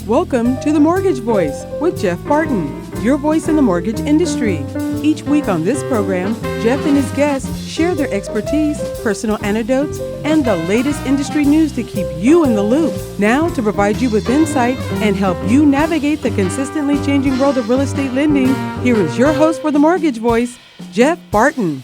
Welcome to The Mortgage Voice with Jeff Barton, your voice in the mortgage industry. Each week on this program, Jeff and his guests share their expertise, personal anecdotes, and the latest industry news to keep you in the loop. Now, to provide you with insight and help you navigate the consistently changing world of real estate lending, here is your host for The Mortgage Voice, Jeff Barton.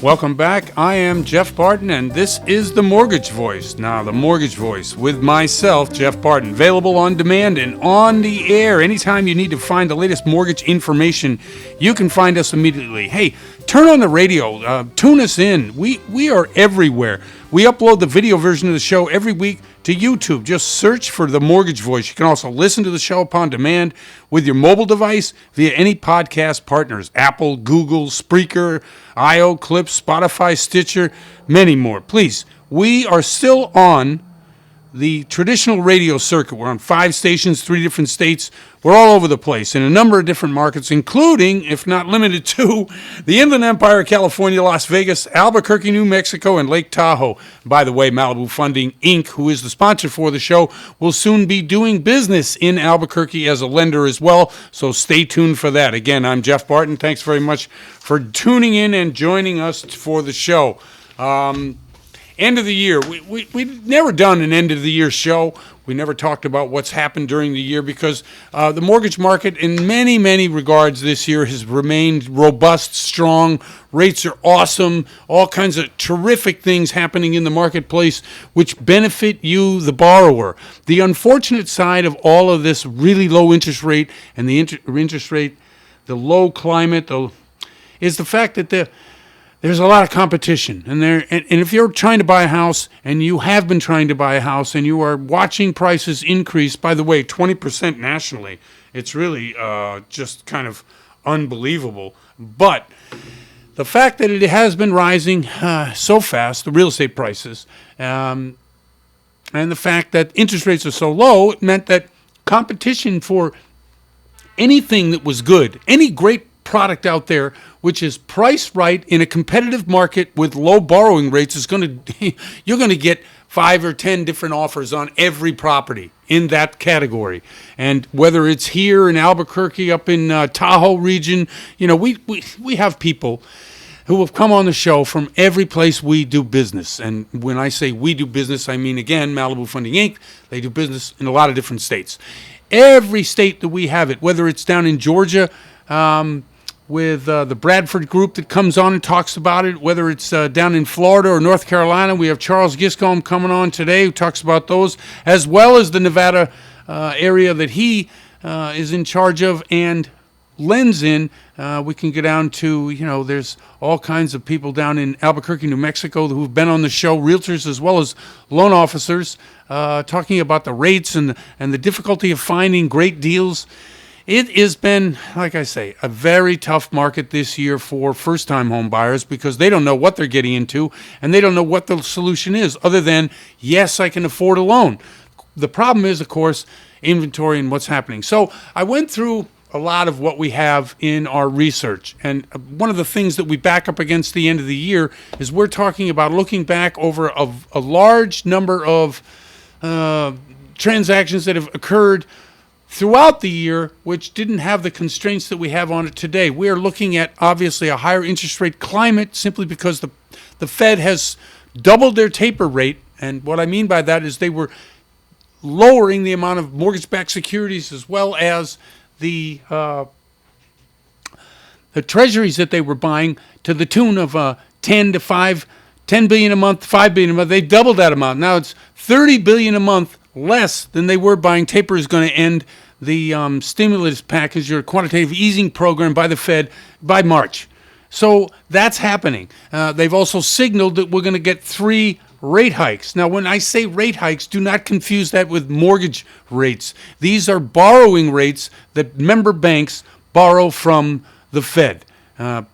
Welcome back. I am Jeff Barton, and this is The Mortgage Voice. Now, The Mortgage Voice with myself, Jeff Barton, available on demand and on the air. Anytime you need to find the latest mortgage information, you can find us immediately. Hey, turn on the radio. Tune us in. We are everywhere. We upload the video version of the show every week to YouTube. Just search for The Mortgage Voice. You can also listen to the show upon demand with your mobile device via any podcast partners, Apple, Google, Spreaker, IO, Clips, Spotify, Stitcher, many more. Please, we are still on the traditional radio circuit. We're on 5 stations, 3 different states. We're all over the place in a number of different markets, including, if not limited to, the Inland Empire, California, Las Vegas, Albuquerque, New Mexico, and Lake Tahoe. By the way, Malibu Funding, Inc., who is the sponsor for the show, will soon be doing business in Albuquerque as a lender as well, so stay tuned for that. Again, I'm Jeff Barton. Thanks very much for tuning in and joining us for the show. End of the year. We've never done an end of the year show. We never talked about what's happened during the year because the mortgage market in many, many regards this year has remained robust, strong. Rates are awesome. All kinds of terrific things happening in the marketplace which benefit you, the borrower. The unfortunate side of all of this really low interest rate and the interest rate, the low climate, is the fact that there's a lot of competition, and if you're trying to buy a house, and you have been trying to buy a house, and you are watching prices increase, by the way, 20% nationally, it's really just kind of unbelievable. But the fact that it has been rising so fast, the real estate prices, and the fact that interest rates are so low, it meant that competition for anything that was good, any great product out there which is priced right in a competitive market with low borrowing rates is you're going to get 5 or 10 different offers on every property in that category. And whether it's here in Albuquerque, up in Tahoe region, we have people who have come on the show from every place we do business. And when I say we do business, I mean, again, Malibu Funding, Inc., they do business in a lot of different states. Every state that we have it, whether it's down in Georgia, with the Bradford group that comes on and talks about it, whether it's down in Florida or North Carolina. We have Charles Giscombe coming on today who talks about those, as well as the Nevada area that he is in charge of and lends in. We can get down to, there's all kinds of people down in Albuquerque, New Mexico who've been on the show, realtors as well as loan officers, talking about the rates and the difficulty of finding great deals. It has been, like I say, a very tough market this year for first-time home buyers because they don't know what they're getting into and they don't know what the solution is other than, yes, I can afford a loan. The problem is, of course, inventory and what's happening. So I went through a lot of what we have in our research. And one of the things that we back up against the end of the year is we're talking about looking back over a large number of transactions that have occurred throughout the year, which didn't have the constraints that we have on it today. We are looking at, obviously, a higher interest rate climate simply because the Fed has doubled their taper rate. And what I mean by that is they were lowering the amount of mortgage-backed securities as well as the treasuries that they were buying to the tune of 10 billion a month, $5 billion a month. They doubled that amount. Now it's $30 billion a month less than they were buying. Taper is going to end the stimulus package or quantitative easing program by the Fed by March. So that's happening. They've also signaled that we're going to get 3 rate hikes. Now, when I say rate hikes, do not confuse that with mortgage rates. These are borrowing rates that member banks borrow from the Fed.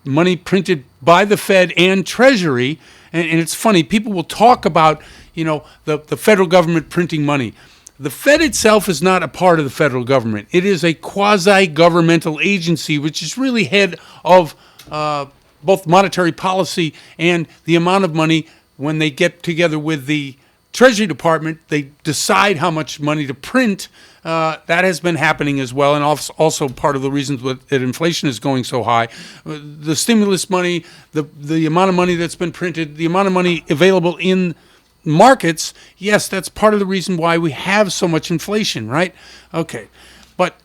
Money printed by the Fed and Treasury. And it's funny, people will talk about, the federal government printing money. The Fed itself is not a part of the federal government. It is a quasi-governmental agency, which is really head of both monetary policy and the amount of money when they get together with the Treasury Department, they decide how much money to print. That has been happening as well, and also part of the reasons that inflation is going so high. The stimulus money, the amount of money that's been printed, the amount of money available in markets, yes, that's part of the reason why we have so much inflation, right? Okay, but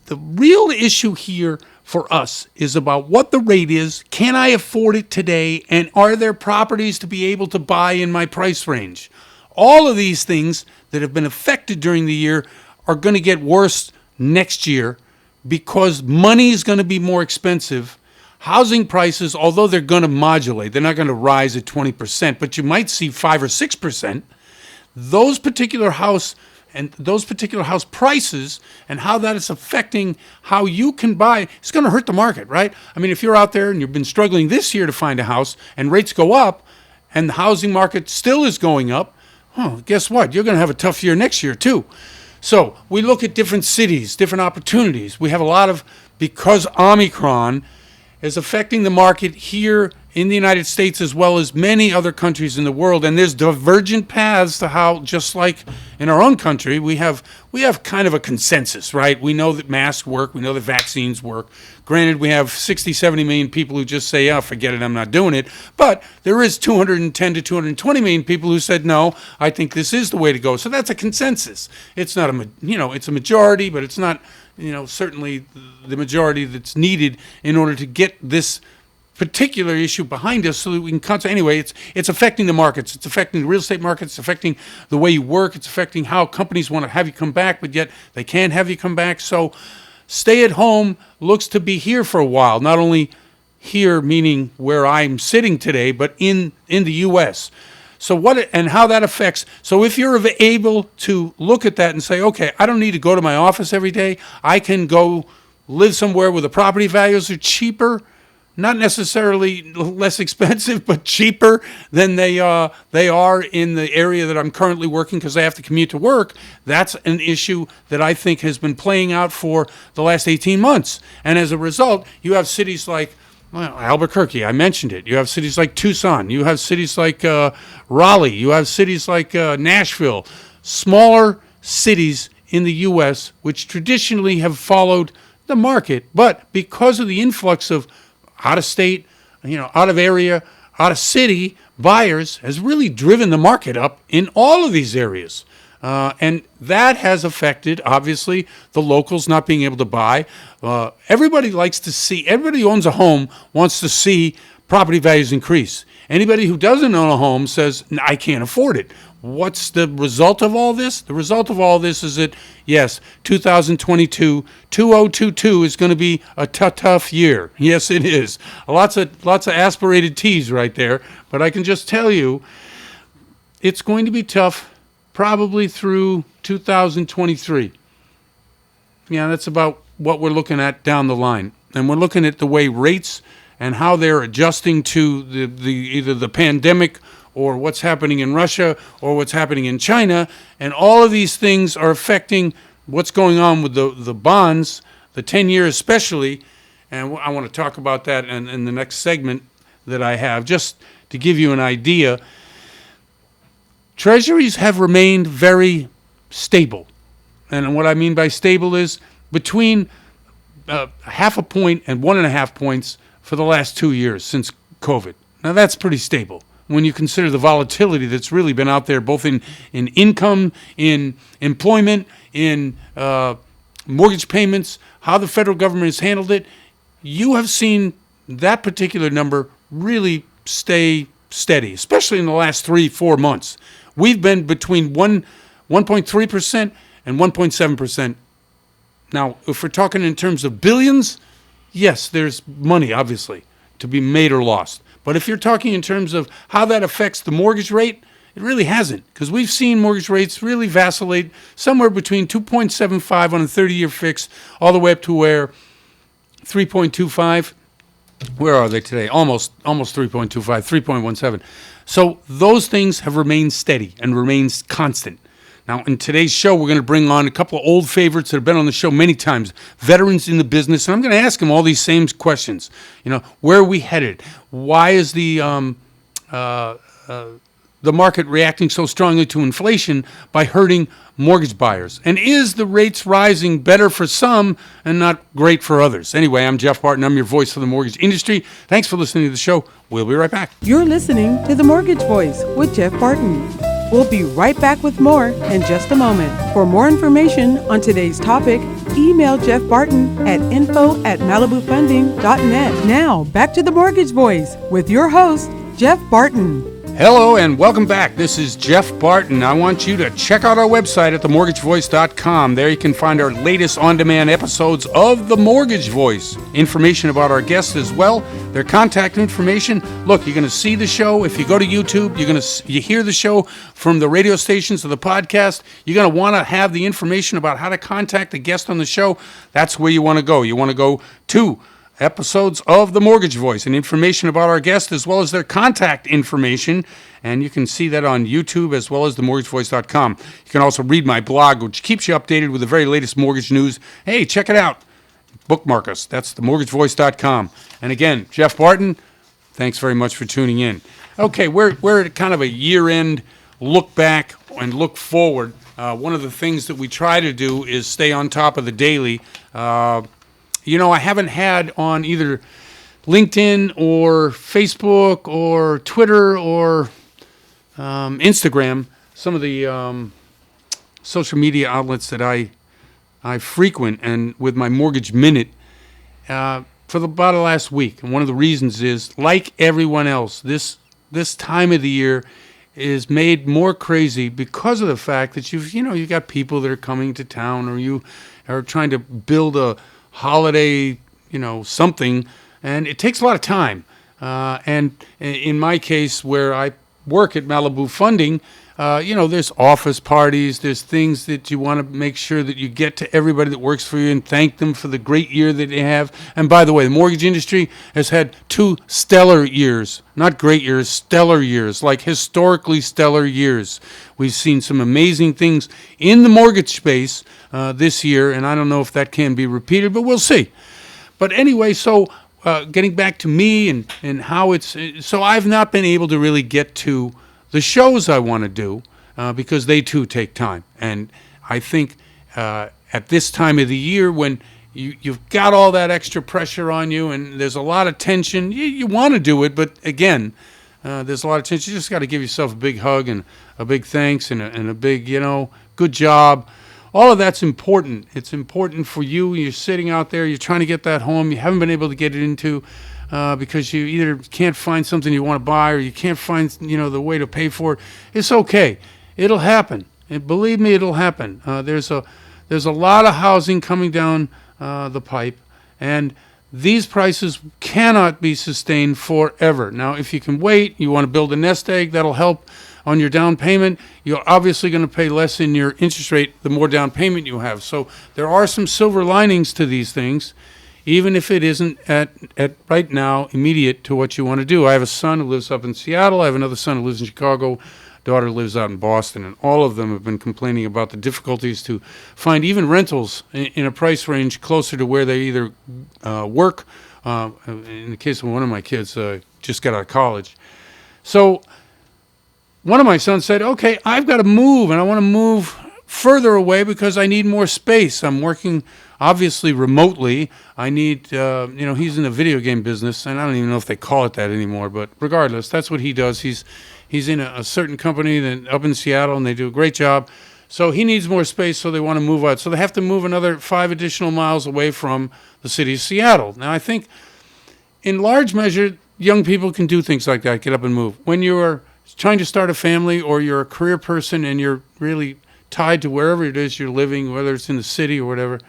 the real issue here for us is about what the rate is, can I afford it today, and are there properties to be able to buy in my price range? All of these things that have been affected during the year are going to get worse next year because money is going to be more expensive. Housing prices, although they're going to modulate, they're not going to rise at 20%, but you might see 5 or 6%. Those particular house prices and how that is affecting how you can buy, it's going to hurt the market, right? I mean, if you're out there and you've been struggling this year to find a house and rates go up and the housing market still is going up, guess what? You're going to have a tough year next year too. So we look at different cities, different opportunities. We have a lot of, because Omicron is affecting the market here in the United States as well as many other countries in the world, and there's divergent paths to how, just like in our own country, we have kind of a consensus, right? We know that masks work, we know that vaccines work. Granted, we have 60, 70 million people who just say, forget it, I'm not doing it. But there is 210 to 220 million people who said, no, I think this is the way to go. So that's a consensus. It's not it's a majority, but it's not, certainly the majority that's needed in order to get this particular issue behind us so that we can concentrate. Anyway, it's affecting the markets. It's affecting the real estate markets. It's affecting the way you work. It's affecting how companies want to have you come back, but yet they can't have you come back. So stay at home looks to be here for a while, not only here, meaning where I'm sitting today, but in the U.S. So what and how that affects. So if you're able to look at that and say, okay, I don't need to go to my office every day. I can go live somewhere where the property values are cheaper. Not necessarily less expensive, but cheaper than they are in the area that I'm currently working because I have to commute to work. That's an issue that I think has been playing out for the last 18 months. And as a result, you have cities like Albuquerque, I mentioned it. You have cities like Tucson. You have cities like Raleigh. You have cities like Nashville. Smaller cities in the U.S. which traditionally have followed the market, but because of the influx of out of state, out of area, out of city buyers has really driven the market up in all of these areas. And that has affected, obviously, the locals not being able to buy. Everybody who owns a home wants to see property values increase. Anybody who doesn't own a home says, I can't afford it. What's the result of all this? The result of all this is that, yes, 2022 is going to be a tough year. Yes, it is. Lots of aspirated T's right there. But I can just tell you, it's going to be tough probably through 2023. Yeah, that's about what we're looking at down the line. And we're looking at the way rates and how they're adjusting to either the pandemic or what's happening in Russia or what's happening in China. And all of these things are affecting what's going on with the bonds, the 10-year especially. And I want to talk about that in the next segment that I have, just to give you an idea. Treasuries have remained very stable. And what I mean by stable is between half a point and 1.5 points for the last 2 years since COVID. Now, that's pretty stable when you consider the volatility that's really been out there, both in income, in employment, in mortgage payments, how the federal government has handled it. You have seen that particular number really stay steady, especially in the last 3-4 months. We've been between 1.3% and 1.7%. Now, if we're talking in terms of billions, yes, there's money, obviously, to be made or lost. But if you're talking in terms of how that affects the mortgage rate, it really hasn't, because we've seen mortgage rates really vacillate somewhere between 2.75 on a 30-year fix all the way up to where 3.25. Where are they today? Almost 3.25, 3.17. So those things have remained steady and remains constant. Now, in today's show, we're going to bring on a couple of old favorites that have been on the show many times, veterans in the business, and I'm going to ask them all these same questions. Where are we headed? Why is the the market reacting so strongly to inflation by hurting mortgage buyers? And is the rates rising better for some and not great for others? Anyway, I'm Jeff Barton. I'm your voice for the mortgage industry. Thanks for listening to the show. We'll be right back. You're listening to The Mortgage Voice with Jeff Barton. We'll be right back with more in just a moment. For more information on today's topic, email Jeff Barton at info@malibufunding.net. Now, back to The Mortgage Voice with your host, Jeff Barton. Hello and welcome back. This is Jeff Barton. I want you to check out our website at themortgagevoice.com. There you can find our latest on-demand episodes of The Mortgage Voice. Information about our guests as well, their contact information. Look, you're going to see the show. If you go to YouTube, you hear the show from the radio stations or the podcast. You're going to want to have the information about how to contact the guest on the show. That's where you want to go. You want to go to episodes of The Mortgage Voice and information about our guests as well as their contact information. And you can see that on YouTube as well as themortgagevoice.com. You can also read my blog, which keeps you updated with the very latest mortgage news. Hey, check it out. Bookmark us. That's themortgagevoice.com. And again, Jeff Barton, thanks very much for tuning in. Okay, we're at kind of a year-end look back and look forward. One of the things that we try to do is stay on top of the daily. I haven't had on either LinkedIn or Facebook or Twitter or Instagram, some of the social media outlets that I frequent, and with my Mortgage Minute for about the last week. And one of the reasons is, like everyone else, this time of the year is made more crazy because of the fact that you've got people that are coming to town, or you are trying to build a holiday, something, and it takes a lot of time. And in my case, where I work at Malibu Funding, there's office parties, there's things that you want to make sure that you get to everybody that works for you and thank them for the great year that they have. And by the way, the mortgage industry has had 2 stellar years, not great years, stellar years, like historically stellar years. We've seen some amazing things in the mortgage space this year, and I don't know if that can be repeated, but we'll see. But anyway, so getting back to me and how so I've not been able to really get to the shows I want to do because they too take time. And I think at this time of the year, when you've got all that extra pressure on you and there's a lot of tension, you want to do it, but again, there's a lot of tension. You just got to give yourself a big hug and a big thanks and a big, good job. All of that's important. It's important for you. You're sitting out there, you're trying to get that home, you haven't been able to get it into because you either can't find something you want to buy or you can't find, the way to pay for it. It's okay. It'll happen. And believe me, it'll happen. There's a lot of housing coming down the pipe, and these prices cannot be sustained forever. Now, if you can wait, you want to build a nest egg, that'll help on your down payment. You're obviously going to pay less in your interest rate the more down payment you have. So there are some silver linings to these things, even if it isn't at right now immediate to what you want to do. I have a son who lives up in Seattle. I have another son who lives in Chicago. Daughter lives out in Boston, and all of them have been complaining about the difficulties to find even rentals in a price range closer to where they either work. In the case of one of my kids, just got out of college. So one of my sons said, okay, I've got to move, and I want to move further away because I need more space. I'm working, obviously, remotely. I need, he's in the video game business, and I don't even know if they call it that anymore, but regardless, that's what he does. He's in a certain company up in Seattle, and they do a great job. So he needs more space, so they want to move out. So they have to move another 5 additional miles away from the city of Seattle. Now, I think in large measure, young people can do things like that, get up and move. When you're trying to start a family or you're a career person and you're really tied to wherever it is you're living, whether it's in the city or whatever,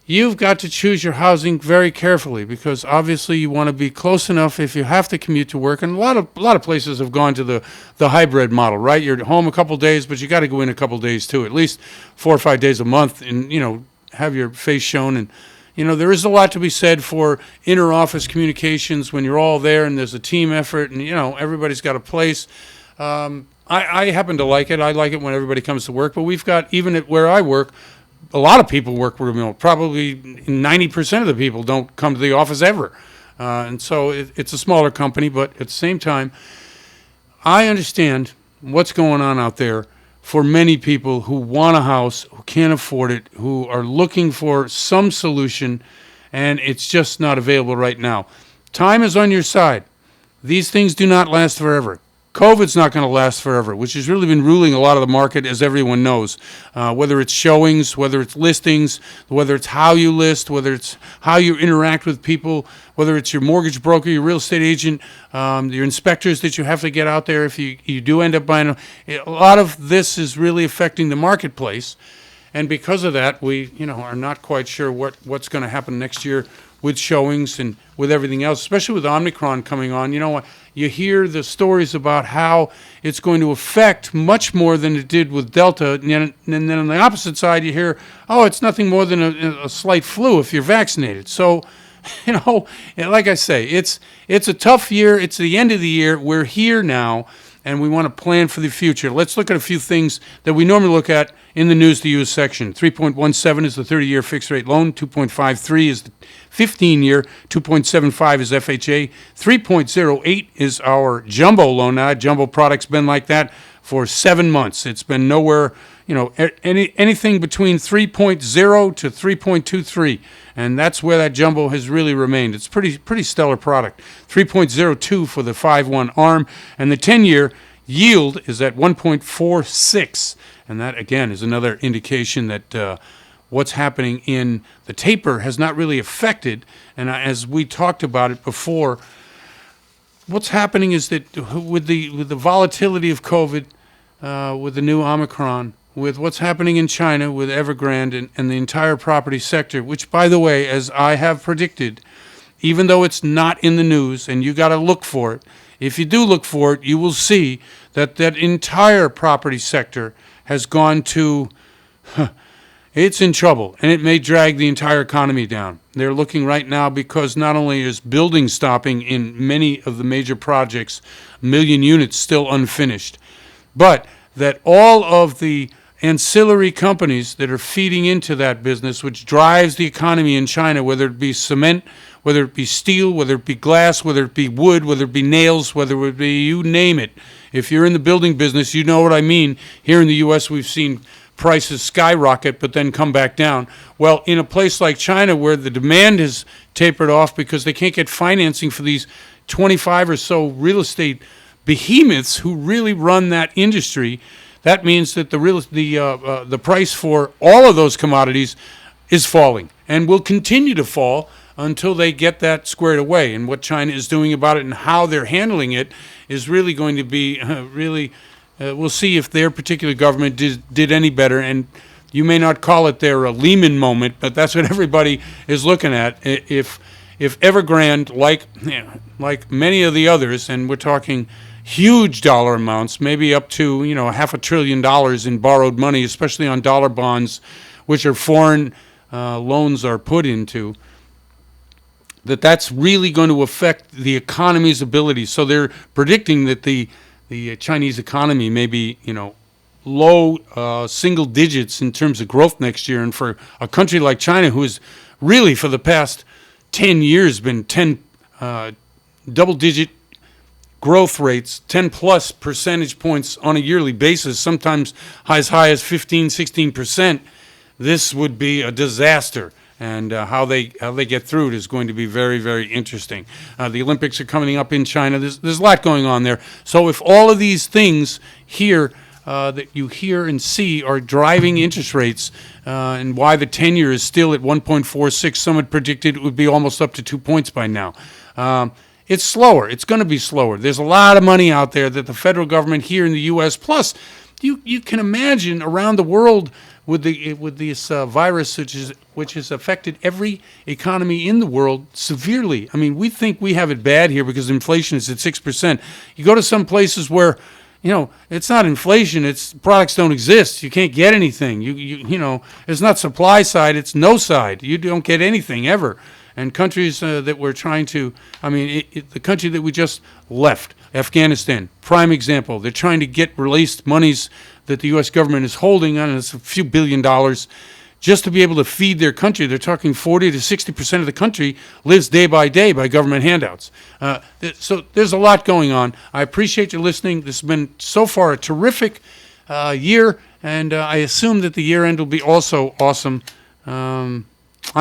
you've got to choose your housing very carefully because obviously you want to be close enough if you have to commute to work. And a lot of places have gone to the hybrid model, right? You're home a couple days, but you got to go in a couple days too, at least 4 or 5 days a month, and have your face shown. And there is a lot to be said for inter-office communications when you're all there and there's a team effort and, everybody's got a place. I happen to like it. I like it when everybody comes to work. But we've got, even at where I work, a lot of people work remote. Probably 90% of the people don't come to the office ever. And so it's a smaller company. But at the same time, I understand what's going on out there for many people who want a house, who can't afford it, who are looking for some solution, and it's just not available right now. Time is on your side. These things do not last forever. COVID's not going to last forever, which has really been ruling a lot of the market, as everyone knows. Whether it's showings, whether it's listings, whether it's how you list, whether it's how you interact with people, whether it's your mortgage broker, your real estate agent, your inspectors that you have to get out there if you do end up buying. A lot of this is really affecting the marketplace. And because of that, we are not quite sure what's going to happen next year with showings and with everything else, especially with Omicron coming on. You hear the stories about how it's going to affect much more than it did with Delta. And then on the opposite side, you hear, oh, it's nothing more than a slight flu if you're vaccinated. So, like I say, it's a tough year. It's the end of the year. We're here now, and we want to plan for the future. Let's look at a few things that we normally look at in the News to Use section. 3.17 is the 30-year fixed-rate loan. 2.53 is the 15-year. 2.75 is FHA. 3.08 is our jumbo loan. Now, jumbo product's been like that for 7 months. It's been nowhere, anything between 3.0 to 3.23. And that's where that jumbo has really remained. It's pretty stellar product. 3.02 for the 5/1 ARM, and the 10-year yield is at 1.46. And that, again, is another indication that what's happening in the taper has not really affected. And as we talked about it before, what's happening is that with the volatility of COVID, with the new Omicron, with what's happening in China with Evergrande and the entire property sector, which, by the way, as I have predicted, even though it's not in the news and you got to look for it, if you do look for it, you will see that entire property sector has gone to, it's in trouble, and it may drag the entire economy down. They're looking right now because not only is building stopping in many of the major projects, 1 million units still unfinished, but that all of the ancillary companies that are feeding into that business, which drives the economy in China, whether it be cement, whether it be steel, whether it be glass, whether it be wood, whether it be nails, whether it be you name it. If you're in the building business, you know what I mean. Here in the U.S., we've seen prices skyrocket but then come back down. Well, in a place like China where the demand has tapered off because they can't get financing for these 25 or so real estate behemoths who really run that industry, that means that the price for all of those commodities is falling and will continue to fall until they get that squared away. And what China is doing about it and how they're handling it is really going to be we'll see if their particular government did any better. And you may not call it their Lehman moment, but that's what everybody is looking at. If Evergrande, like many of the others, and we're talking huge dollar amounts, maybe up to $500 billion in borrowed money, especially on dollar bonds, which are foreign loans are put into, that's really going to affect the economy's ability. So they're predicting that the Chinese economy may be low single digits in terms of growth next year. And for a country like China, who has really for the past 10 years been 10 double-digit growth rates, 10 plus percentage points on a yearly basis, sometimes as high as 15, 16%, this would be a disaster. And how they get through it is going to be very, very interesting. The Olympics are coming up in China. There's a lot going on there. So if all of these things here that you hear and see are driving interest rates, and why the 10-year is still at 1.46, some had predicted it would be almost up to 2 points by now. It's slower. It's going to be slower. There's a lot of money out there that the federal government here in the U.S., plus you can imagine around the world with this virus, which has affected every economy in the world severely. I mean, we think we have it bad here because inflation is at 6%. You go to some places where, it's not inflation. It's products don't exist. You can't get anything. It's not supply side. It's no side. You don't get anything ever. And countries that we're trying to, the country that we just left, Afghanistan, prime example. They're trying to get released monies that the U.S. government is holding on. It's a few $1 billion just to be able to feed their country. They're talking 40 to 60% of the country lives day by government handouts. So there's a lot going on. I appreciate you listening. This has been so far a terrific year, and I assume that the year end will be also awesome. I'm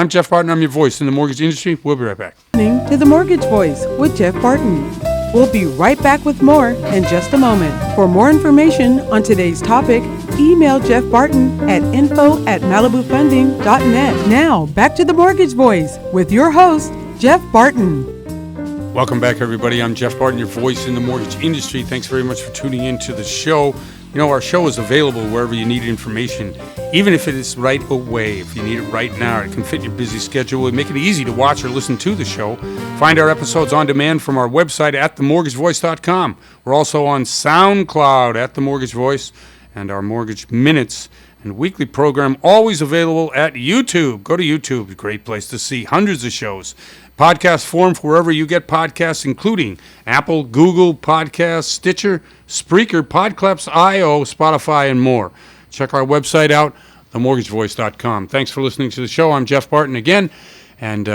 Jeff Barton. I'm your voice in the mortgage industry. We'll be right back. Listening to The Mortgage Voice with Jeff Barton. We'll be right back with more in just a moment. For more information on today's topic, email Jeff Barton at info@malibufunding.net. Now, back to The Mortgage Voice with your host, Jeff Barton. Welcome back, everybody. I'm Jeff Barton, your voice in the mortgage industry. Thanks very much for tuning in to the show. You know, our show is available wherever you need information, even if it is right away. If you need it right now, it can fit your busy schedule. We make it easy to watch or listen to the show. Find our episodes on demand from our website at themortgagevoice.com. We're also on SoundCloud at The Mortgage Voice, and our Mortgage Minutes and weekly program always available at YouTube. Go to YouTube, a great place to see hundreds of shows. Podcast form for wherever you get podcasts, including Apple, Google Podcasts, Stitcher, Spreaker, Podclaps.io, Spotify, and more. Check our website out, themortgagevoice.com. Thanks for listening to the show. I'm Jeff Barton again, and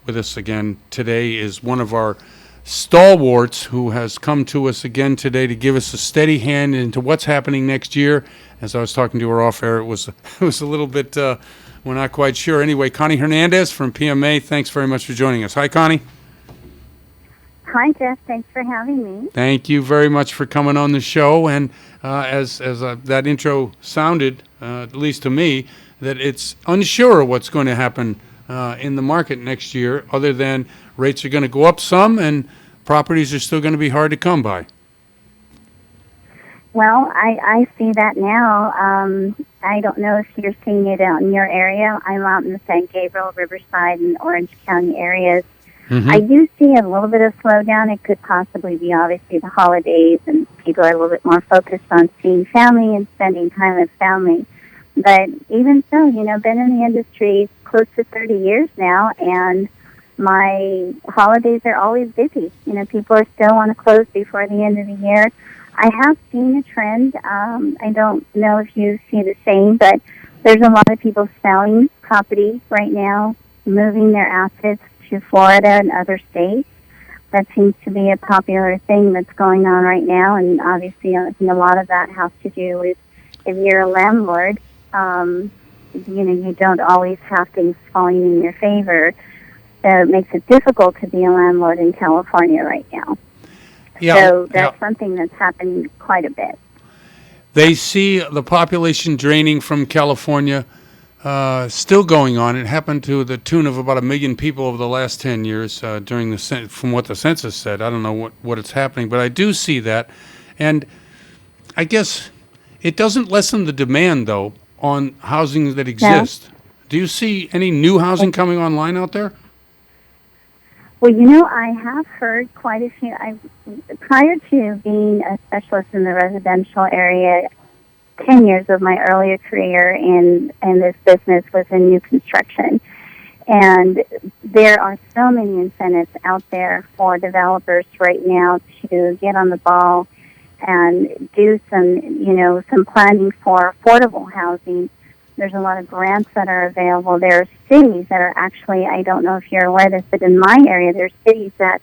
with us again today is one of our stalwarts who has come to us again today to give us a steady hand into what's happening next year. As I was talking to her off air, it was a little bit... we're not quite sure. Anyway, Connie Hernandez from PMA, thanks very much for joining us. Hi, Connie. Hi, Jeff. Thanks for having me. Thank you very much for coming on the show. And as that intro sounded, at least to me, that it's unsure what's going to happen in the market next year, other than rates are going to go up some and properties are still going to be hard to come by. Well, I see that now. I don't know if you're seeing it out in your area. I'm out in the San Gabriel, Riverside, and Orange County areas. Mm-hmm. I do see a little bit of slowdown. It could possibly be obviously the holidays, and people are a little bit more focused on seeing family and spending time with family. But even so, been in the industry close to 30 years now, and my holidays are always busy. People are still want to close before the end of the year. I have seen a trend. I don't know if you see the same, but there's a lot of people selling property right now, moving their assets to Florida and other states. That seems to be a popular thing that's going on right now, and obviously I think a lot of that has to do with if you're a landlord, you don't always have things falling in your favor. So it makes it difficult to be a landlord in California right now. Yeah, so that's something that's happening quite a bit. They see the population draining from California still going on. It happened to the tune of about 1 million people over the last 10 years during from what the census said. I don't know what it's happening, but I do see that. And I guess it doesn't lessen the demand, though, on housing that exists. No. Do you see any new housing coming online out there? Well, I have heard quite a few. Prior to being a specialist in the residential area, 10 years of my earlier career in this business was in new construction. And there are so many incentives out there for developers right now to get on the ball and do some planning for affordable housing. There's a lot of grants that are available. There are cities that are actually, I don't know if you're aware of this, but in my area, there's cities that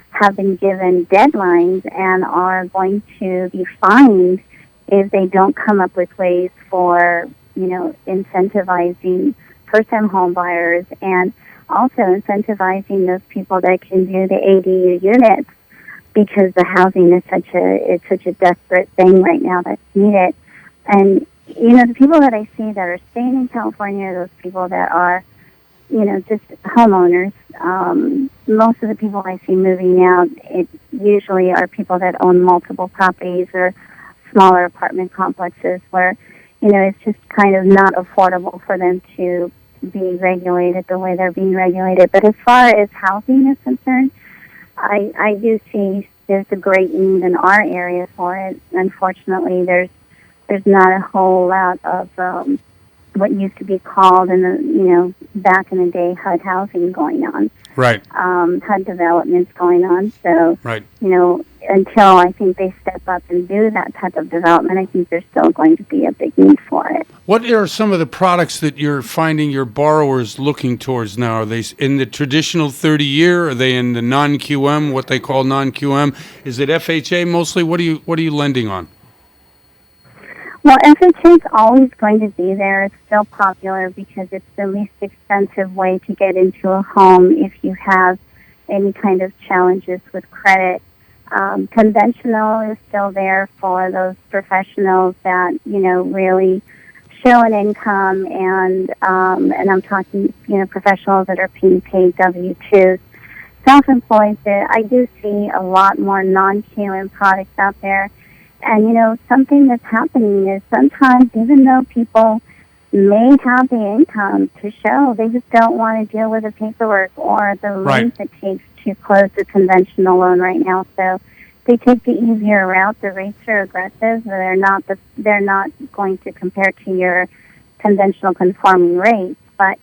have been given deadlines and are going to be fined if they don't come up with ways for, incentivizing first-time home buyers and also incentivizing those people that can do the ADU units, because the housing is such a desperate thing right now that's needed. And the people that I see that are staying in California are those people that are, just homeowners. Most of the people I see moving out, it usually are people that own multiple properties or smaller apartment complexes where, it's just kind of not affordable for them to be regulated the way they're being regulated. But as far as housing is concerned, I do see there's a great need in our area for it. Unfortunately, there's not a whole lot of what used to be called back in the day HUD housing going on. Right. HUD developments going on. So, right. until I think they step up and do that type of development, I think there's still going to be a big need for it. What are some of the products that you're finding your borrowers looking towards now? Are they in the traditional 30-year? Are they in the non-QM, what they call non-QM? Is it FHA mostly? What are you lending on? Well, FHA is always going to be there. It's still popular because it's the least expensive way to get into a home if you have any kind of challenges with credit. Conventional is still there for those professionals that, really show an income, and I'm talking, professionals that are being paid W-2s. Self-employed, I do see a lot more non-QM products out there. And, something that's happening is sometimes, even though people may have the income to show, they just don't want to deal with the paperwork or the length it takes to close the conventional loan right now. So they take the easier route. The rates are aggressive. They're not going to compare to your conventional conforming rates, but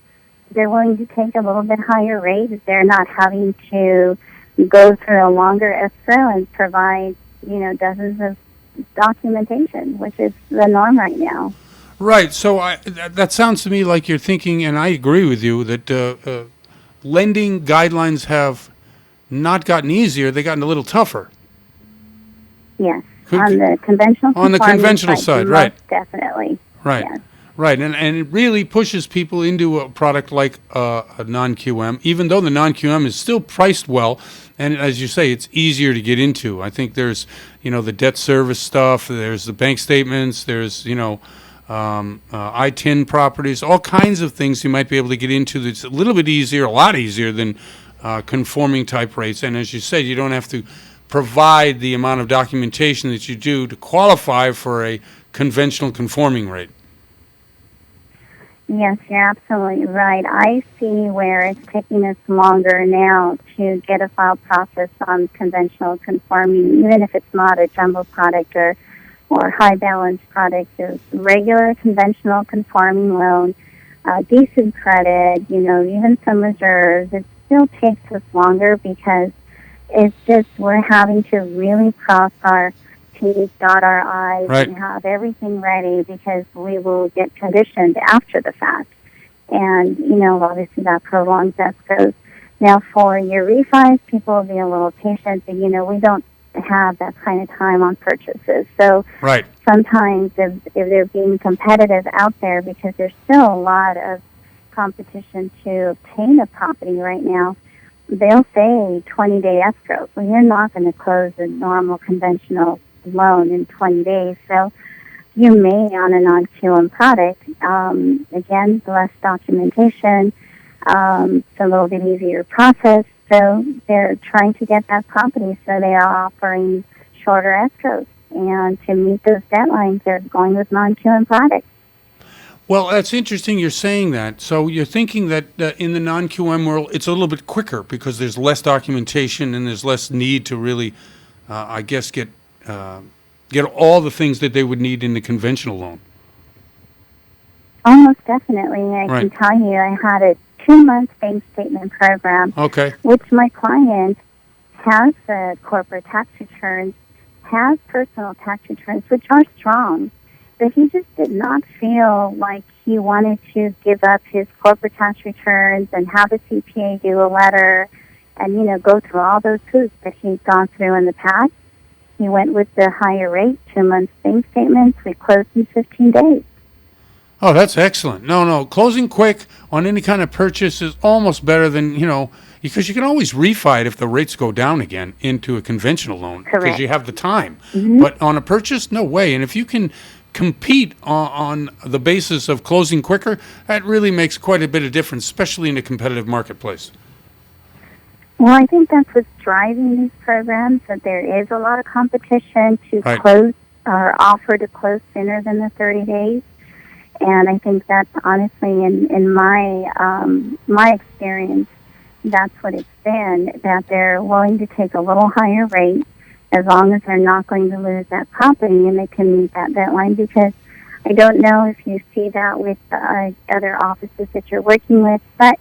they're willing to take a little bit higher rate if they're not having to go through a longer escrow and provide, dozens of documentation, which is the norm right now. Right. So that sounds to me like you're thinking, and I agree with you, that lending guidelines have not gotten easier; they've gotten a little tougher. Yes, on the conventional side, right? Definitely. Right. Yes. Right, and it really pushes people into a product like a non-QM, even though the non-QM is still priced well, and as you say, it's easier to get into. I think there's, the debt service stuff, there's the bank statements, there's, ITIN properties, all kinds of things you might be able to get into that's a little bit easier, a lot easier than conforming type rates. And as you said, you don't have to provide the amount of documentation that you do to qualify for a conventional conforming rate. Yes, you're absolutely right. I see where it's taking us longer now to get a file process on conventional conforming, even if it's not a jumbo product or high balance product. There's regular conventional conforming loan, decent credit, even some reserves. It still takes us longer because it's just we're having to really cross our T's, dot our I's, and have everything ready because we will get conditioned after the fact. And, obviously that prolongs escrows. Now, for your refis, people will be a little patient, but, we don't have that kind of time on purchases. So sometimes if they're being competitive out there, because there's still a lot of competition to obtain a property right now, they'll say 20-day escrow. Well, you're not going to close a normal conventional loan in 20 days. So you may, on a non-QM product, again, less documentation, it's a little bit easier process. So they're trying to get that property, so they are offering shorter escrows. And to meet those deadlines, they're going with non-QM products. Well, that's interesting you're saying that. So you're thinking that in the non-QM world, it's a little bit quicker because there's less documentation and there's less need to really, get all the things that they would need in the conventional loan. Almost definitely. I can tell you I had a 2-month bank statement program, which my client has corporate tax returns, has personal tax returns, which are strong. But he just did not feel like he wanted to give up his corporate tax returns and have a CPA do a letter and, go through all those hoops that he'd gone through in the past. He went with the higher rate, 2-month bank statements. We closed in 15 days. Oh, that's excellent. No, closing quick on any kind of purchase is almost better than, because you can always refi it if the rates go down again into a conventional loan. Correct. Because you have the time. Mm-hmm. But on a purchase, no way. And if you can compete on the basis of closing quicker, that really makes quite a bit of difference, especially in a competitive marketplace. Well, I think that's what's driving these programs, that there is a lot of competition to close or offer to close sooner than the 30 days. And I think that's honestly, in my experience, that's what it's been, that they're willing to take a little higher rate as long as they're not going to lose that property and they can meet that deadline. Because I don't know if you see that with other offices that you're working with, but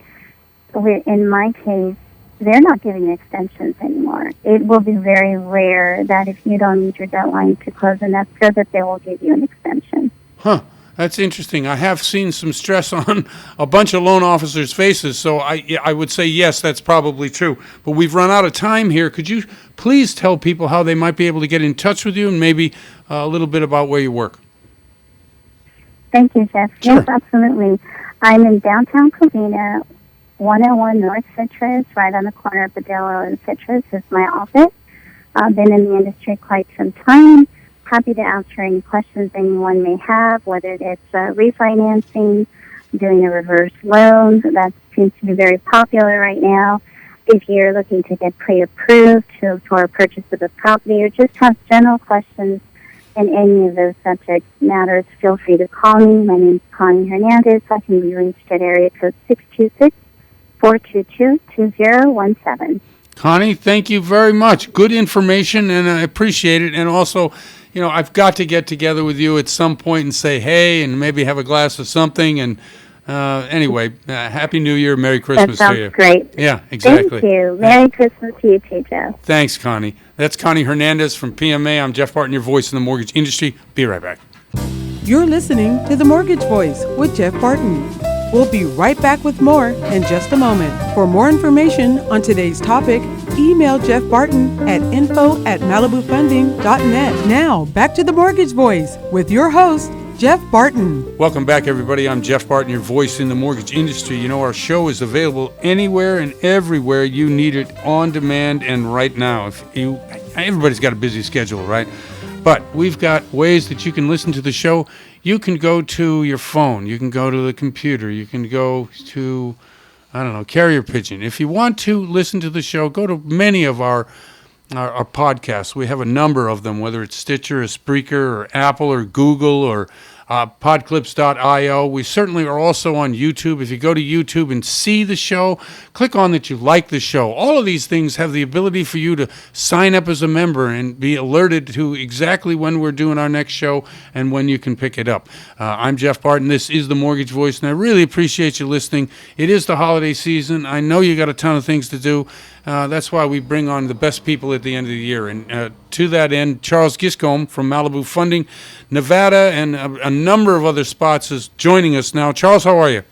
in my case, they're not giving extensions anymore. It will be very rare that if you don't meet your deadline to close an escrow that they will give you an extension. Huh. That's interesting. I have seen some stress on a bunch of loan officers' faces, so I would say yes, that's probably true. But we've run out of time here. Could you please tell people how they might be able to get in touch with you and maybe a little bit about where you work? Thank you, Jeff. Sure. Yes, absolutely. I'm in downtown Covina, 101 North Citrus, right on the corner of Padillo and Citrus is my office. I've been in the industry quite some time. Happy to answer any questions anyone may have, whether it's refinancing, doing a reverse loan. That seems to be very popular right now. If you're looking to get pre-approved for a purchase of a property or just have general questions in any of those subject matters, feel free to call me. My name is Connie Hernandez. I can be reached at area code 626-422-2017. Connie, thank you very much. Good information, and I appreciate it. And also, I've got to get together with you at some point and say hey, and maybe have a glass of something. And anyway, Happy New Year, Merry Christmas to you. That sounds great. Yeah, exactly. Thank you. Merry Christmas to you too, Joe. Thanks, Connie. That's Connie Hernandez from PMA. I'm Jeff Barton, your voice in the mortgage industry. Be right back. You're listening to The Mortgage Voice with Jeff Barton. We'll be right back with more in just a moment. For more information on today's topic, email Jeff Barton at info@malibufunding.net. Now, back to The Mortgage Voice with your host, Jeff Barton. Welcome back, everybody. I'm Jeff Barton, your voice in the mortgage industry. Our show is available anywhere and everywhere you need it, on demand and right now. Everybody's got a busy schedule, right? But we've got ways that you can listen to the show. You can go to your phone. You can go to the computer. You can go to, Carrier Pigeon. If you want to listen to the show, go to many of our podcasts. We have a number of them, whether it's Stitcher or Spreaker or Apple or Google or podclips.io. We certainly are also on YouTube. If you go to YouTube and see the show, click on that you like the show. All of these things have the ability for you to sign up as a member and be alerted to exactly when we're doing our next show and when you can pick it up. I'm Jeff Barton. This is The Mortgage Voice, and I really appreciate you listening. It is the holiday season. I know you got a ton of things to do. That's why we bring on the best people at the end of the year. And to that end, Charles Giscombe from Malibu Funding, Nevada, and a number of other spots is joining us now. Charles, how are you?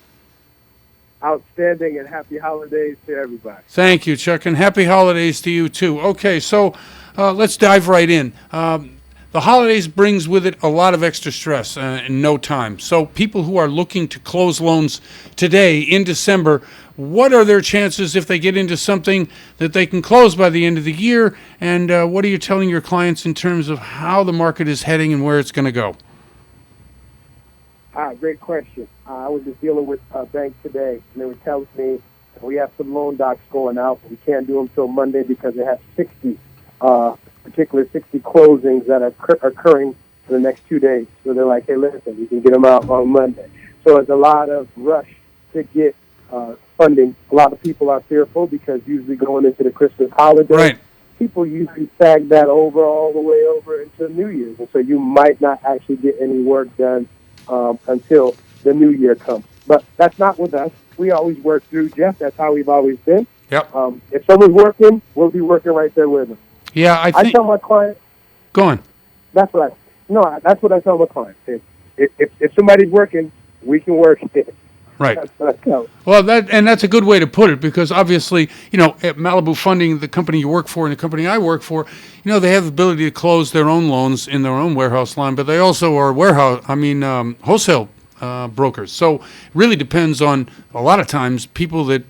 Outstanding, and happy holidays to everybody. Thank you, Chuck, and happy holidays to you, too. Okay, so let's dive right in. The holidays brings with it a lot of extra stress in no time. So people who are looking to close loans today in December, what are their chances if they get into something that they can close by the end of the year? And what are you telling your clients in terms of how the market is heading and where it's going to go? Great question. I was just dealing with a bank today, and they were telling me we have some loan docs going out, but we can't do them until Monday because they have 60 closings that are occurring for the next 2 days. So they're like, hey, listen, we can get them out on Monday. So it's a lot of rush to get funding. A lot of people are fearful because usually going into the Christmas holiday, right, people usually sag that over all the way over into New Year's. And so you might not actually get any work done until the New Year comes. But that's not with us. We always work through, Jeff. That's how we've always been. Yep. If someone's working, we'll be working right there with them. Yeah, I tell my clients. Go on. That's what I tell my clients. If somebody's working, we can work it. Right. That's what I tell them. Well, that's a good way to put it, because obviously, at Malibu Funding, the company you work for and the company I work for, they have the ability to close their own loans in their own warehouse line, but they also are wholesale brokers. So it really depends on, a lot of times, people that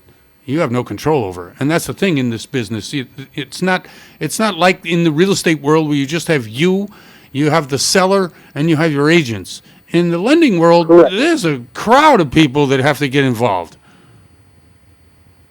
you have no control over. And that's the thing in this business. It's not like in the real estate world where you just have you have the seller, and you have your agents. In the lending world, correct, there's a crowd of people that have to get involved.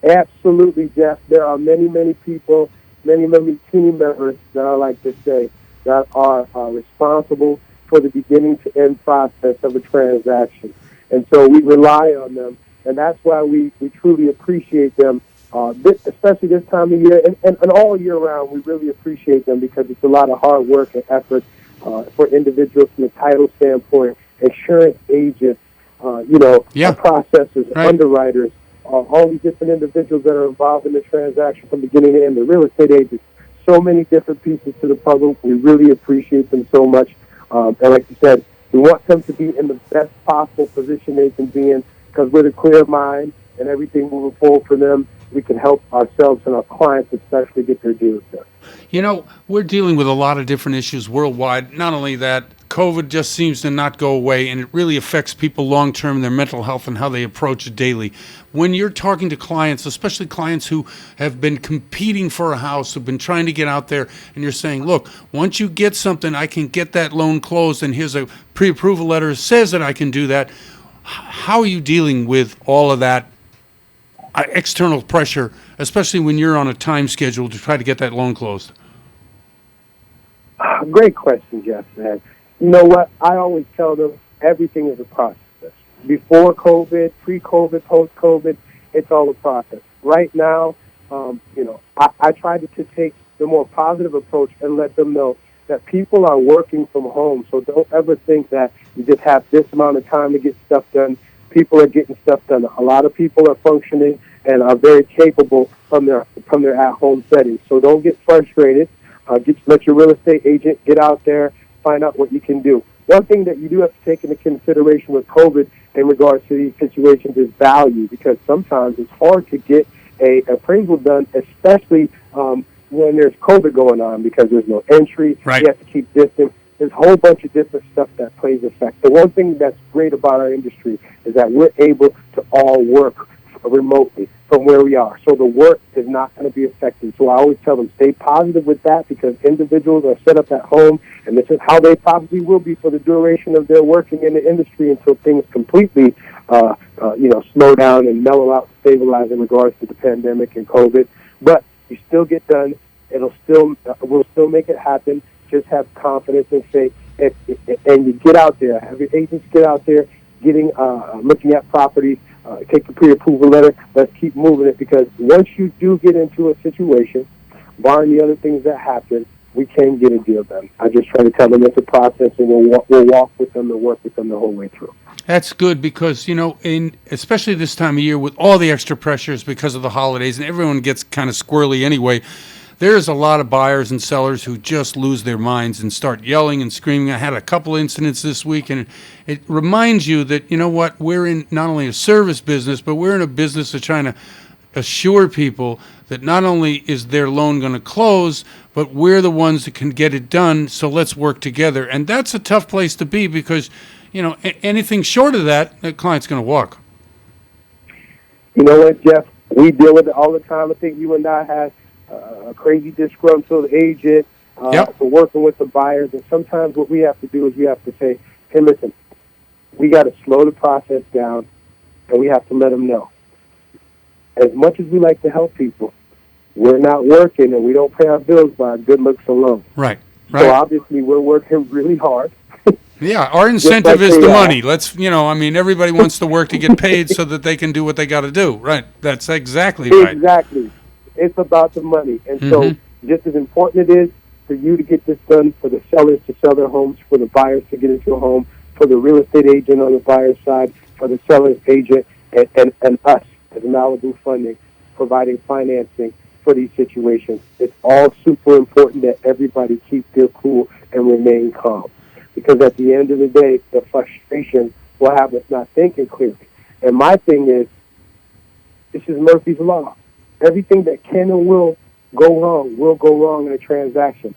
Absolutely, Jeff. There are many, many people, many team members that I like to say that are responsible for the beginning to end process of a transaction. And so we rely on them, and that's why we truly appreciate them, especially this time of year and all year round. We really appreciate them because it's a lot of hard work and effort for individuals from the title standpoint, insurance agents, processors, right, underwriters, all these different individuals that are involved in the transaction from beginning to end, the real estate agents. So many different pieces to the puzzle. We really appreciate them so much. And like you said, we want them to be in the best possible position they can be in, because with a clear mind and everything moving forward for them, we can help ourselves and our clients especially get their deals done. You know, we're dealing with a lot of different issues worldwide. Not only that, COVID just seems to not go away, and it really affects people long-term, their mental health and how they approach it daily. When you're talking to clients, especially clients who have been competing for a house, who've been trying to get out there, and you're saying, look, once you get something, I can get that loan closed, and here's a pre-approval letter that says that I can do that. How are you dealing with all of that external pressure, especially when you're on a time schedule to try to get that loan closed? Great question, Jeff, man. You know what? I always tell them everything is a process. Before COVID, pre-COVID, post-COVID, it's all a process. Right now, I try to take the more positive approach and let them know that people are working from home. So don't ever think that you just have this amount of time to get stuff done. People are getting stuff done. A lot of people are functioning and are very capable from their at-home settings. So don't get frustrated. Let your real estate agent get out there, find out what you can do. One thing that you do have to take into consideration with COVID in regards to these situations is value, because sometimes it's hard to get a appraisal done, especially when there's COVID going on, because there's no entry. Right. You have to keep distance. There's a whole bunch of different stuff that plays effect. The one thing that's great about our industry is that we're able to all work remotely from where we are. So the work is not going to be affected. So I always tell them, stay positive with that, because individuals are set up at home, and this is how they probably will be for the duration of their working in the industry until things completely, slow down and mellow out, stabilize in regards to the pandemic and COVID. But you still get done. We'll still make it happen. Just have confidence and faith, and you get out there. Have your agents get out there, looking at properties. Take a pre-approval letter. Let's keep moving it, because once you do get into a situation, barring the other things that happen, we can get a deal done. I just try to tell them it's a process, and we'll walk with them and work with them the whole way through. That's good, because, especially this time of year with all the extra pressures because of the holidays, and everyone gets kind of squirrely anyway, there's a lot of buyers and sellers who just lose their minds and start yelling and screaming. I had a couple incidents this week, and it reminds you that, you know what, we're in not only a service business, but we're in a business of trying to assure people that not only is their loan going to close, but we're the ones that can get it done, so let's work together. And that's a tough place to be, because, anything short of that, the client's going to walk. You know what, Jeff? We deal with it all the time. I think you and I had a crazy disgruntled agent for working with the buyers, and sometimes what we have to do is we have to say, hey, listen, we got to slow the process down, and we have to let them know. As much as we like to help people, we're not working, and we don't pay our bills by our good looks alone. Right. So obviously we're working really hard. Yeah, our incentive is the money. Everybody wants to work to get paid so that they can do what they got to do. Right. That's exactly right. Exactly. It's about the money. And so just as important it is for you to get this done, for the sellers to sell their homes, for the buyers to get into a home, for the real estate agent on the buyer's side, for the seller's agent, and us as Malibu Funding, providing financing for these situations. It's all super important that everybody keep their cool and remain calm. Because at the end of the day, the frustration will have us not thinking clearly. And my thing is, this is Murphy's Law. Everything that can and will go wrong in a transaction.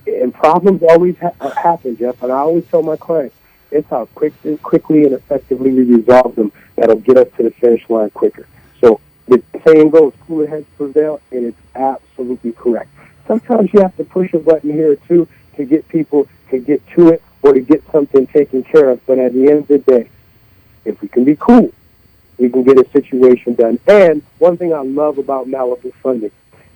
And problems always happen, Jeff. And I always tell my clients, it's how quickly and effectively we resolve them that'll get us to the finish line quicker. So the saying goes, cooler heads prevail, and it's absolutely correct. Sometimes you have to push a button here or two to get people to get to it or to get something taken care of. But at the end of the day, if we can be cool, we can get a situation done. And one thing I love about Malibu Funding,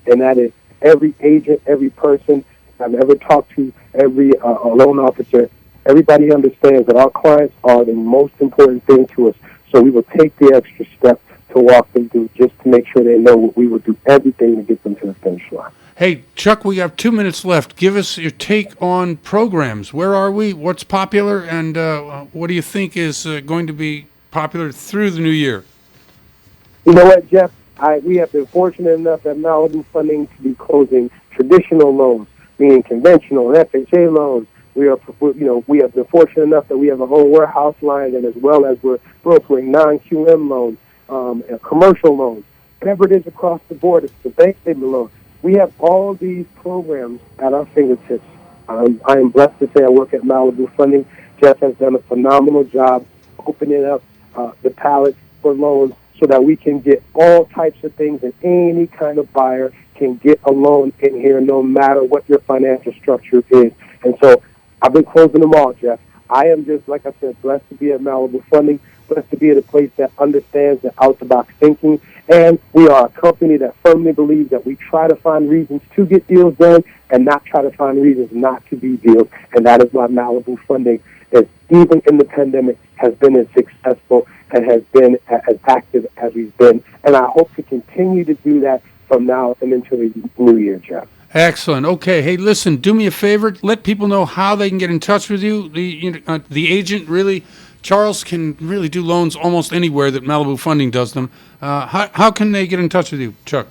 and that is every agent, every person I've ever talked to, every loan officer, everybody understands that our clients are the most important thing to us. So we will take the extra step to walk them through just to make sure they know we will do everything to get them to the finish line. Hey, Chuck, we have 2 minutes left. Give us your take on programs. Where are we? What's popular? And what do you think is going to be popular through the new year? You know what, Jeff? We have been fortunate enough at Malibu Funding to be closing traditional loans, meaning conventional and FHA loans. We have been fortunate enough that we have a whole warehouse line, and as well as we're brokering non-QM loans, and commercial loans, whatever it is across the board. It's the bank statement loan. We have all these programs at our fingertips. I am blessed to say I work at Malibu Funding. Jeff has done a phenomenal job opening up the palette for loans so that we can get all types of things, and any kind of buyer can get a loan in here no matter what your financial structure is. And so I've been closing them all, Jeff. I am just, like I said, blessed to be at Malibu Funding, blessed to be at a place that understands the out-the-box thinking. And we are a company that firmly believes that we try to find reasons to get deals done and not try to find reasons not to do deals. And that is why Malibu Funding is, even in the pandemic, has been as successful and has been as active as we've been. And I hope to continue to do that from now and into the new year, Jeff. Excellent. Okay. Hey, listen, do me a favor. Let people know how they can get in touch with you. The agent really, Charles, can really do loans almost anywhere that Malibu Funding does them. How can they get in touch with you, Chuck?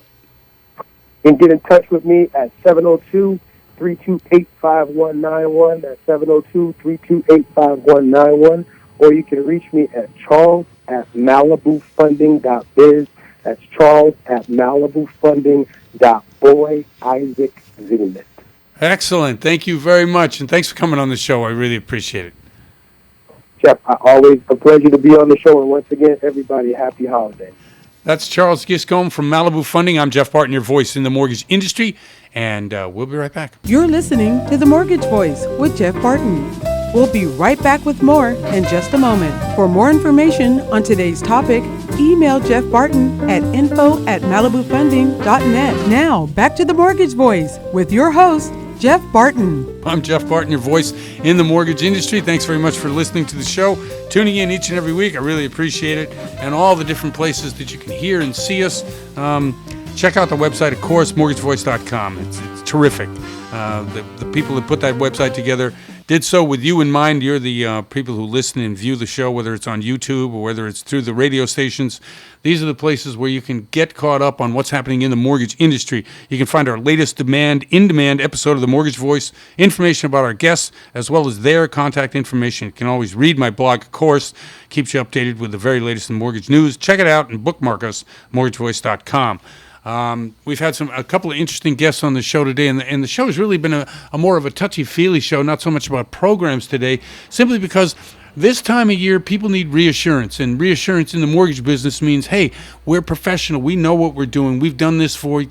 You can get in touch with me at 702-328-5191. That's 702-328-5191. Or you can reach me at charles@malibufunding.biz. That's charles@malibufunding.boy Isaac Zenith. Excellent. Thank you very much. And thanks for coming on the show. I really appreciate it. Jeff, always a pleasure to be on the show. And once again, everybody, happy holidays. That's Charles Giscombe from Malibu Funding. I'm Jeff Barton, your voice in the mortgage industry. And we'll be right back. You're listening to The Mortgage Voice with Jeff Barton. We'll be right back with more in just a moment. For more information on today's topic, email Jeff Barton at info@malibufunding.net. Now, back to The Mortgage Voice with your host, Jeff Barton. I'm Jeff Barton, your voice in the mortgage industry. Thanks very much for listening to the show, tuning in each and every week. I really appreciate it. And all the different places that you can hear and see us. Check out the website, of course, mortgagevoice.com. It's terrific. The people that put that website together did so with you in mind. You're the people who listen and view the show, whether it's on YouTube or whether it's through the radio stations. These are the places where you can get caught up on what's happening in the mortgage industry. You can find our latest in-demand episode of The Mortgage Voice, information about our guests, as well as their contact information. You can always read my blog, of course. Keeps you updated with the very latest in mortgage news. Check it out and bookmark us, mortgagevoice.com. We've had a couple of interesting guests on the show today, and the show has really been a more of a touchy-feely show, not so much about programs today, simply because this time of year people need reassurance, and reassurance in the mortgage business means, hey, we're professional, we know what we're doing, we've done this for,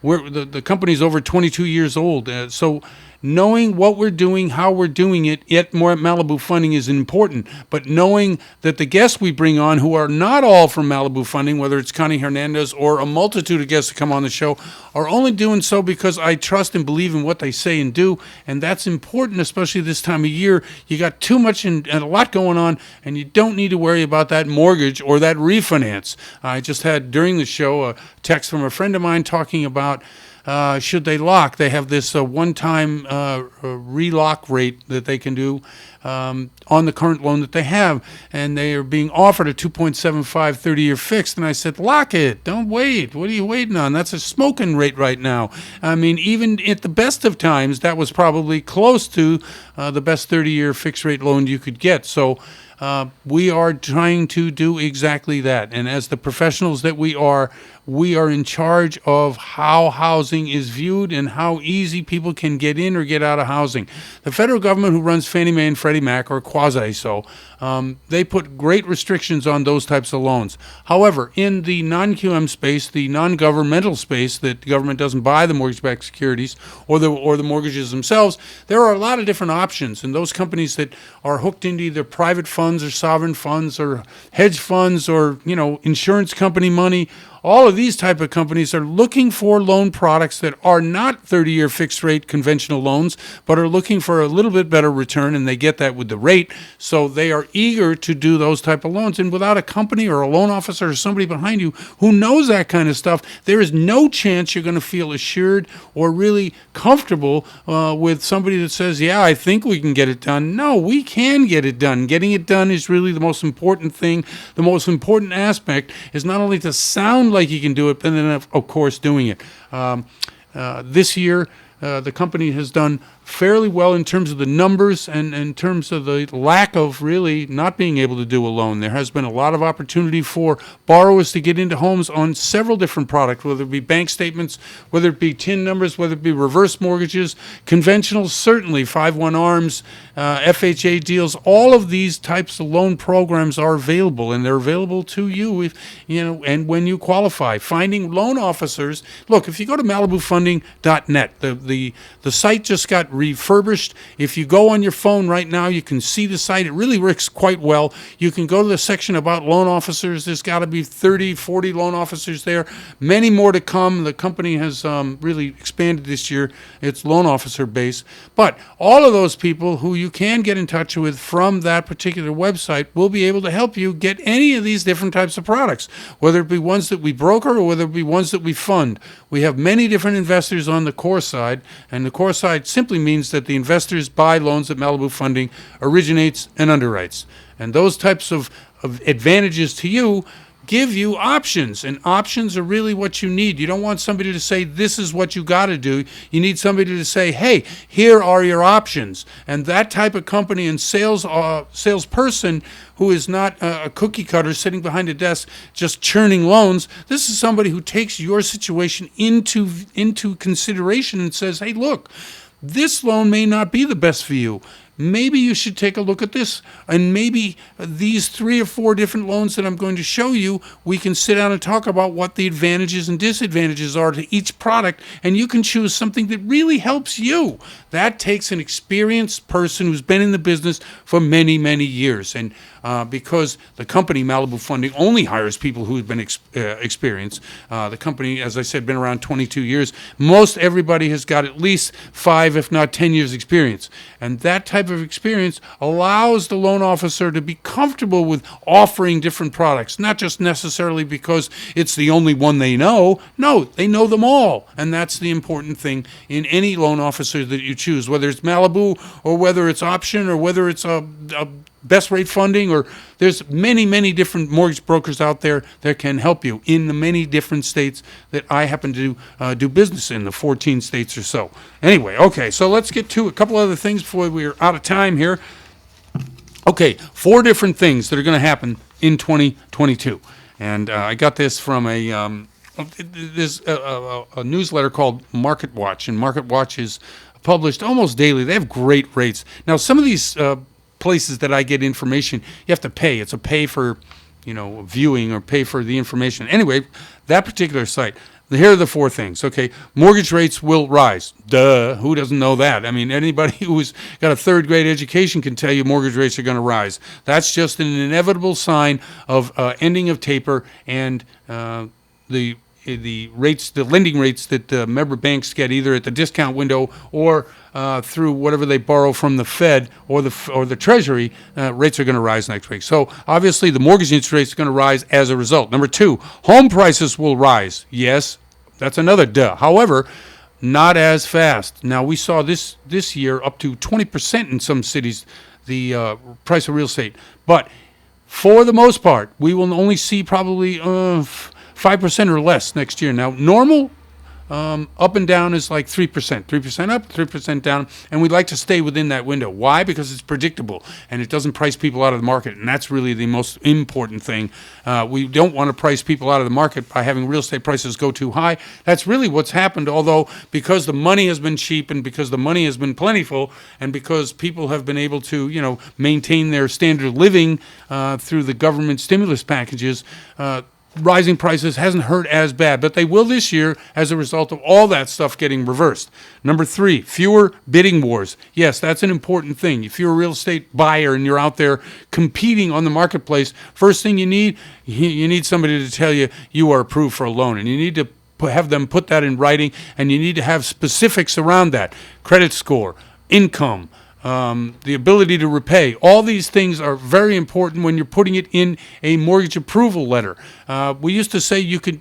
the company's over 22 years old, so knowing what we're doing, how we're doing it, yet more at Malibu Funding is important. But knowing that the guests we bring on, who are not all from Malibu Funding, whether it's Connie Hernandez or a multitude of guests that come on the show, are only doing so because I trust and believe in what they say and do. And that's important, especially this time of year. You got too much and a lot going on, and you don't need to worry about that mortgage or that refinance. I just had during the show a text from a friend of mine talking about should they lock. They have this one-time relock rate that they can do on the current loan that they have, and they are being offered a 2.75 30-year fixed. And I said, lock it. Don't wait. What are you waiting on? That's a smoking rate right now. I mean, even at the best of times, that was probably close to the best 30-year fixed rate loan you could get. So we are trying to do exactly that. And as the professionals that we are in charge of how housing is viewed and how easy people can get in or get out of housing. The federal government, who runs Fannie Mae and Freddie Mac, or quasi-so, they put great restrictions on those types of loans. However, in the non-QM space, the non-governmental space that the government doesn't buy the mortgage-backed securities or the mortgages themselves, there are a lot of different options. And those companies that are hooked into either private funds or sovereign funds or hedge funds or, insurance company money, all of these type of companies are looking for loan products that are not 30-year fixed rate conventional loans, but are looking for a little bit better return, and they get that with the rate. So they are eager to do those type of loans. And without a company or a loan officer or somebody behind you who knows that kind of stuff, there is no chance you're going to feel assured or really comfortable with somebody that says, yeah, I think we can get it done. No, we can get it done. Getting it done is really the most important thing. The most important aspect is not only to sound like you can do it, but then, of course, doing it. This year, the company has done fairly well in terms of the numbers and in terms of the lack of really not being able to do a loan. There has been a lot of opportunity for borrowers to get into homes on several different products, whether it be bank statements, whether it be TIN numbers, whether it be reverse mortgages, conventional, certainly 5/1 ARMs, FHA deals. All of these types of loan programs are available, and they're available to you if and when you qualify. Finding loan officers. Look, if you go to MalibuFunding.net, the site just got refurbished. If you go on your phone right now, you can see the site. It really works quite well. You can go to the section about loan officers. There's got to be 30, 40 loan officers there. Many more to come. The company has really expanded this year its loan officer base. But all of those people who you can get in touch with from that particular website will be able to help you get any of these different types of products, whether it be ones that we broker or whether it be ones that we fund. We have many different investors on the core side, and the core side simply means that the investors buy loans that Malibu Funding originates and underwrites. And those types of advantages to you give you options, and options are really what you need. You don't want somebody to say, this is what you got to do. You need somebody to say, hey, here are your options. And that type of company and salesperson who is not a cookie cutter sitting behind a desk just churning loans. This is somebody who takes your situation into consideration and says, hey, look, this loan may not be the best for you. Maybe you should take a look at this, and maybe these 3 or 4 different loans that I'm going to show you, we can sit down and talk about what the advantages and disadvantages are to each product, and you can choose something that really helps you. That takes an experienced person who's been in the business for many, many years. And because the company, Malibu Funding, only hires people who have been experienced. The company, as I said, been around 22 years. Most everybody has got at least 5, if not 10 years experience. And that type of experience allows the loan officer to be comfortable with offering different products, not just necessarily because it's the only one they know. No, they know them all. And that's the important thing in any loan officer that you choose, whether it's Malibu or whether it's Option or whether it's a best rate funding, or there's many, many different mortgage brokers out there that can help you in the many different states that I happen to do business in, the 14 states or so. Anyway, okay, so let's get to a couple other things before we're out of time here. Okay, 4 different things that are going to happen in 2022. And I got this from there's a newsletter called Market Watch, and Market Watch is published almost daily. They have great rates. Now, some of these places that I get information, you have to pay. It's a pay for, viewing or pay for the information. Anyway, that particular site, here are the 4 things. Okay, mortgage rates will rise. Duh, who doesn't know that? I mean, anybody who's got a 3rd grade education can tell you mortgage rates are going to rise. That's just an inevitable sign of ending of taper and the rates, the lending rates that member banks get either at the discount window or through whatever they borrow from the Fed or the Treasury, rates are going to rise next week. So obviously the mortgage interest rate is going to rise as a result. Number 2, home prices will rise. Yes, that's another duh. However, not as fast. Now we saw this year up to 20% in some cities, the price of real estate. But for the most part, we will only see probably 5% or less next year. Now, normal up and down is like 3%. 3% up, 3% down, and we'd like to stay within that window. Why? Because it's predictable, and it doesn't price people out of the market, and that's really the most important thing. We don't want to price people out of the market by having real estate prices go too high. That's really what's happened, although because the money has been cheap and because the money has been plentiful and because people have been able to, maintain their standard of living through the government stimulus packages, rising prices hasn't hurt as bad, but they will this year as a result of all that stuff getting reversed. Number 3, fewer bidding wars. Yes, that's an important thing. If you're a real estate buyer and you're out there competing on the marketplace, first thing you need somebody to tell you you are approved for a loan, and you need to have them put that in writing, and you need to have specifics around that. Credit score, income, the ability to repay. All these things are very important when you're putting it in a mortgage approval letter. We used to say you could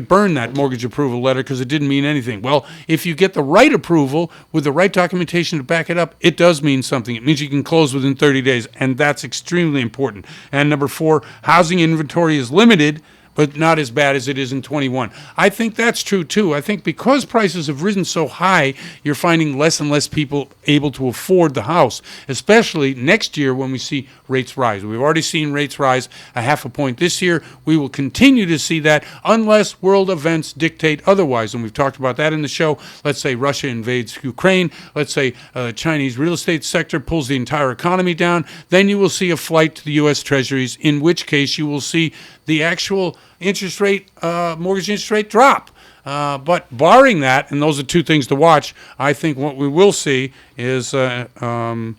burn that mortgage approval letter because it didn't mean anything. Well, if you get the right approval with the right documentation to back it up, it does mean something. It means you can close within 30 days, and that's extremely important. And number 4, housing inventory is limited, but not as bad as it is in 21. I think that's true, too. I think because prices have risen so high, you're finding less and less people able to afford the house, especially next year when we see rates rise. We've already seen rates rise a half a point this year. We will continue to see that unless world events dictate otherwise, and we've talked about that in the show. Let's say Russia invades Ukraine. Let's say Chinese real estate sector pulls the entire economy down. Then you will see a flight to the U.S. Treasuries, in which case you will see the actual interest rate, mortgage interest rate drop. But barring that, and those are 2 things to watch, I think what we will see is the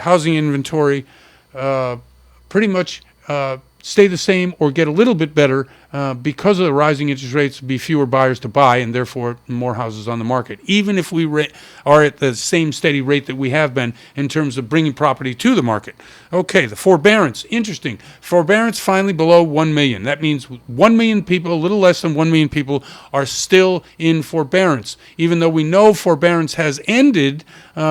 housing inventory pretty much stay the same or get a little bit better because of the rising interest rates. Be fewer buyers to buy, and therefore more houses on the market, even if we are at the same steady rate that we have been in terms of bringing property to the market. Okay, the forbearance, interesting. Forbearance finally below 1 million. That means 1 million people, a little less than 1 million people, are still in forbearance. Even though we know forbearance has ended,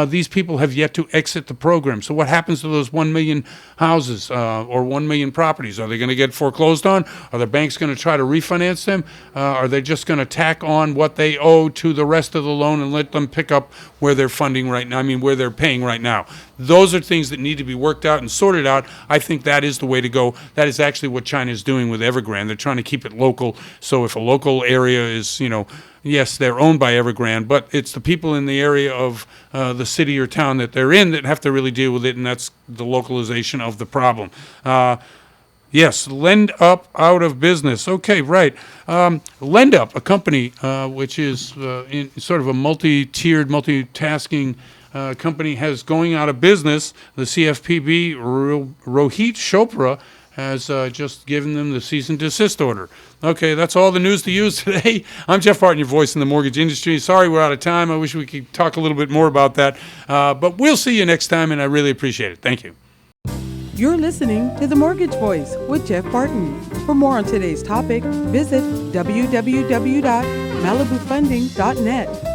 these people have yet to exit the program. So what happens to those 1 million houses or 1 million properties? Are they going to get foreclosed on? Are the banks going to try to refinance them? Are they just going to tack on what they owe to the rest of the loan and let them pick up where they're funding right now? Where they're paying right now. Those are things that need to be worked out and sorted out. I think that is the way to go. That is actually what China is doing with Evergrande. They're trying to keep it local. So if a local area is, yes, they're owned by Evergrande, but it's the people in the area of the city or town that they're in that have to really deal with it, and that's the localization of the problem. Yes, LendUp out of business. Okay, right. LendUp, a company which is in sort of a multi-tiered, multitasking company, has going out of business. The CFPB, Rohit Chopra, has just given them the cease and desist order. Okay, that's all the news to use today. I'm Jeff Barton, your voice in the mortgage industry. Sorry we're out of time. I wish we could talk a little bit more about that. But we'll see you next time, and I really appreciate it. Thank you. You're listening to The Mortgage Voice with Jeff Barton. For more on today's topic, visit www.malibufunding.net.